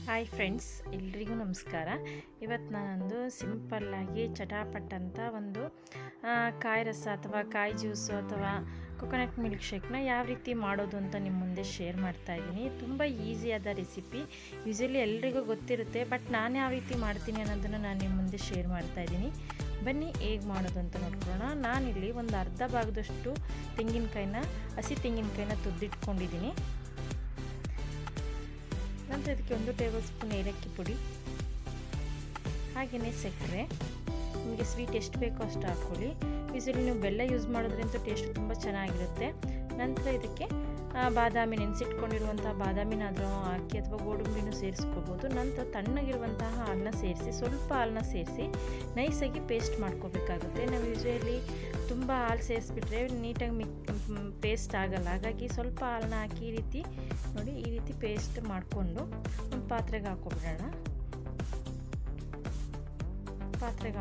Hi friends, ಎಲ್ರಿಗೂ ನಮಸ್ಕಾರ. ಇವತ್ತು ನಾನೊಂದು ಸಿಂಪಲ್ಲಾಗಿ ಚಟಾಪಟ್ ಅಂತ ಒಂದು ಕಾಯಿ ರಸ ಅಥವಾ ಕಾಯಿ ಜ್ಯೂಸು ಅಥವಾ ಕೊಕೊನಟ್ ಮಿಲ್ಕ್ ಶೇಕ್ನ ಯಾವ ರೀತಿ ಮಾಡೋದು ಅಂತ ನಿಮ್ಮ ಮುಂದೆ ಶೇರ್ ಮಾಡ್ತಾಯಿದ್ದೀನಿ. ತುಂಬ ಈಸಿಯಾದ ರೆಸಿಪಿ, ಯೂಶಲಿ ಎಲ್ರಿಗೂ ಗೊತ್ತಿರುತ್ತೆ, ಬಟ್ ನಾನು ಯಾವ ರೀತಿ ಮಾಡ್ತೀನಿ ಅನ್ನೋದನ್ನು ನಾನು ನಿಮ್ಮ ಮುಂದೆ ಶೇರ್ ಮಾಡ್ತಾಯಿದ್ದೀನಿ. ಬನ್ನಿ ಹೇಗೆ ಮಾಡೋದು ಅಂತ ನೋಡ್ಕೊಳ್ಳೋಣ. ನಾನಿಲ್ಲಿ ಒಂದು ಅರ್ಧ ಭಾಗದಷ್ಟು ಹಸಿ ತೆಂಗಿನಕಾಯಿನ ತುದ್ದಿಟ್ಕೊಂಡಿದ್ದೀನಿ. ನಂತರ ಇದಕ್ಕೆ 1 ಟೇಬಲ್ ಸ್ಪೂನ್ ಏಲಕ್ಕಿ ಪುಡಿ, ಹಾಗೆಯೇ ಸಕ್ಕರೆ. ನಿಮಗೆ ಸ್ವೀಟ್ ಎಷ್ಟು ಬೇಕೋ ಅಷ್ಟು ಹಾಕ್ಕೊಳ್ಳಿ. ಯೂಶಲಿ ನೀವು ಬೆಲ್ಲ ಯೂಸ್ ಮಾಡೋದ್ರಿಂದ ಟೇಸ್ಟ್ ತುಂಬ ಚೆನ್ನಾಗಿರುತ್ತೆ. ನಂತರ ಇದಕ್ಕೆ ಬಾದಾಮಿ, ನೆನೆಸಿಟ್ಕೊಂಡಿರುವಂಥ ಬಾದಾಮಿನಾದರೂ ಹಾಕಿ ಅಥವಾ ಗೋಡಂಬಿನೂ ಸೇರಿಸ್ಕೋಬೋದು. ನಂತರ ತಣ್ಣಗಿರುವಂತಹ ಹಾಲನ್ನ ಸೇರಿಸಿ, ಸ್ವಲ್ಪ ಹಾಲನ್ನ ಸೇರಿಸಿ ನೈಸಾಗಿ ಪೇಸ್ಟ್ ಮಾಡ್ಕೋಬೇಕಾಗುತ್ತೆ. ನಾವು ಯೂಶಲಿ ತುಂಬ ಹಾಲು ಸೇರಿಸ್ಬಿಟ್ರೆ ನೀಟಾಗಿ ಪೇಸ್ಟ್ ಆಗಲ್ಲ. ಹಾಗಾಗಿ ಸ್ವಲ್ಪ ಹಾಲನ್ನ ಹಾಕಿ ಈ ರೀತಿ ಪೇಸ್ಟ್ ಮಾಡಿಕೊಂಡು ಒಂದು ಪಾತ್ರೆಗೆ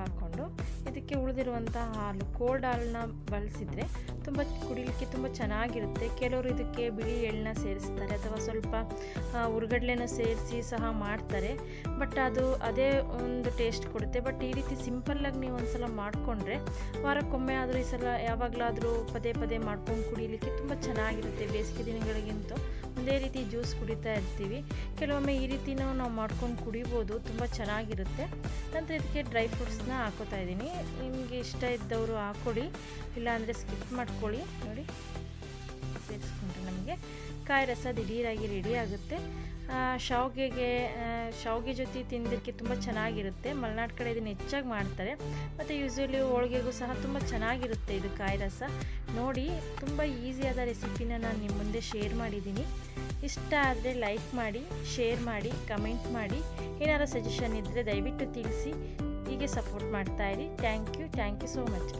ಹಾಕ್ಕೊಂಡು ಇದಕ್ಕೆ ಉಳಿದಿರುವಂಥ ಹಾಲು, ಕೋಲ್ಡ್ ಹಾಲನ್ನ ಬಳಸಿದರೆ ತುಂಬ ಕುಡಿಲಿಕ್ಕೆ ತುಂಬ ಚೆನ್ನಾಗಿರುತ್ತೆ. ಕೆಲವರು ಇದಕ್ಕೆ ಬಿಳಿ ಎಳ್ಳನ್ನ ಸೇರಿಸ್ತಾರೆ ಅಥವಾ ಸ್ವಲ್ಪ ಹುರ್ಗಡ್ಲೆನ ಸೇರಿಸಿ ಸಹ ಮಾಡ್ತಾರೆ. ಬಟ್ ಅದೇ ಒಂದು ಟೇಸ್ಟ್ ಕೊಡುತ್ತೆ. ಬಟ್ ಈ ರೀತಿ ಸಿಂಪಲ್ಲಾಗಿ ನೀವು ಒಂದ್ಸಲ ಮಾಡಿಕೊಂಡ್ರೆ ವಾರಕ್ಕೊಮ್ಮೆ ಆದರೂ ಈ ಸಲ ಯಾವಾಗಲಾದರೂ ಪದೇ ಪದೇ ಮಾಡ್ಕೊಂಡು ಕುಡಿಲಿಕ್ಕೆ ತುಂಬ ಚೆನ್ನಾಗಿರುತ್ತೆ. ಬೇಸಿಗೆ ದಿನಗಳಿಗಿಂತೂ ಒಂದೇ ರೀತಿ ಜ್ಯೂಸ್ ಕುಡಿತಾ ಇರ್ತೀವಿ. ಕೆಲವೊಮ್ಮೆ ಈ ರೀತಿನೂ ನಾವು ಮಾಡ್ಕೊಂಡು ಕುಡಿಬೋದು, ತುಂಬ ಚೆನ್ನಾಗಿರುತ್ತೆ. ನಂತರ ಇದಕ್ಕೆ ಡ್ರೈ ಫ್ರೂಟ್ಸ್ನ ಹಾಕೋತಾ ಇದ್ದೀನಿ. ನಿಮಗೆ ಇಷ್ಟ ಇದ್ದವರು ಹಾಕ್ಕೊಳ್ಳಿ, ಇಲ್ಲಾಂದರೆ ಸ್ಕಿಪ್ ಮಾಡ್ಕೊಳ್ಳಿ. ನೋಡಿ, ಸೇರಿಸ್ಕೊಂಡ್ರೆ ನಮಗೆ ಕಾಯಿ ರಸ ದಿಢೀರಾಗಿ ರೆಡಿ ಆಗುತ್ತೆ. ಶಾವಿಗೆ ಜೊತೆ ತಿನ್ನೋದಕ್ಕೆ ತುಂಬ ಚೆನ್ನಾಗಿರುತ್ತೆ. ಮಲೆನಾಡು ಕಡೆ ಇದನ್ನು ಹೆಚ್ಚಾಗಿ ಮಾಡ್ತಾರೆ. ಮತ್ತು ಯೂಶ್ವಲಿ ಹೋಳಿಗೆಗೂ ಸಹ ತುಂಬ ಚೆನ್ನಾಗಿರುತ್ತೆ ಇದು ಕಾಯಿ ರಸ. ನೋಡಿ, ತುಂಬ ಈಸಿಯಾದ ರೆಸಿಪಿನ ನಾನು ನಿಮ್ಮ ಮುಂದೆ ಶೇರ್ ಮಾಡಿದ್ದೀನಿ. ಇಷ್ಟ ಆದರೆ ಲೈಕ್ ಮಾಡಿ, ಶೇರ್ ಮಾಡಿ, ಕಮೆಂಟ್ ಮಾಡಿ. ಏನಾದರೂ ಸಜೆಷನ್ ಇದ್ದರೆ ದಯವಿಟ್ಟು ತಿಳಿಸಿ. ಹೀಗೆ ಸಪೋರ್ಟ್ ಮಾಡ್ತಾಯಿರಿ. Thank you so much.